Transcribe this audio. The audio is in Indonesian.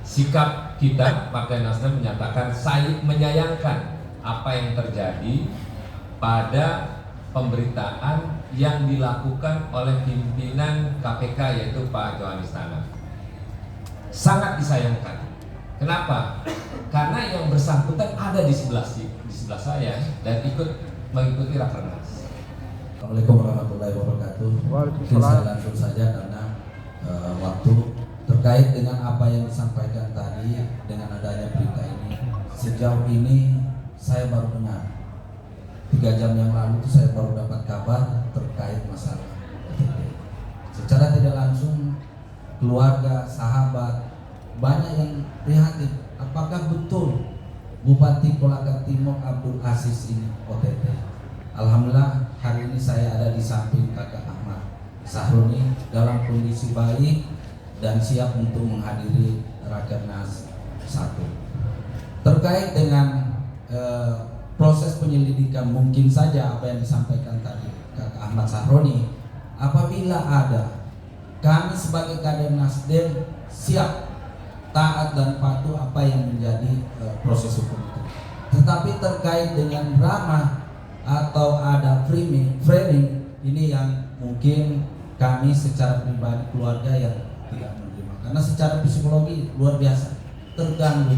sikap kita Partai Nasdem menyatakan menyayangkan apa yang terjadi pada pemberitaan yang dilakukan oleh pimpinan KPK yaitu Pak Johanis Tanak. Sangat disayangkan. Kenapa? Karena yang bersangkutan ada di sebelah saya dan ikut mengikuti Rakernas. Assalamualaikum warahmatullahi wabarakatuh. Saya langsung saja karena waktu terkait dengan apa yang disampaikan tadi dengan adanya berita ini. Sejauh ini saya baru dengar 3 jam yang lalu itu saya baru dapat kabar terkait masalah OTT. Secara tidak langsung keluarga, sahabat banyak yang prihatin. Apakah betul Bupati Kolaka Timur Abdul Aziz ini OTT? Alhamdulillah hari ini saya ada di samping Kakak Ahmad Sahroni dalam kondisi baik dan siap untuk menghadiri Rakernas 1. Terkait dengan proses penyelidikan, mungkin saja apa yang disampaikan tadi Kakak Ahmad Sahroni, apabila ada, kami sebagai kader Nasdem siap taat dan patuh apa yang menjadi proses hukum itu. Tetapi terkait dengan drama atau ada framing ini yang mungkin kami secara pribadi keluarga yang tidak menerima, karena secara psikologi luar biasa terganggu.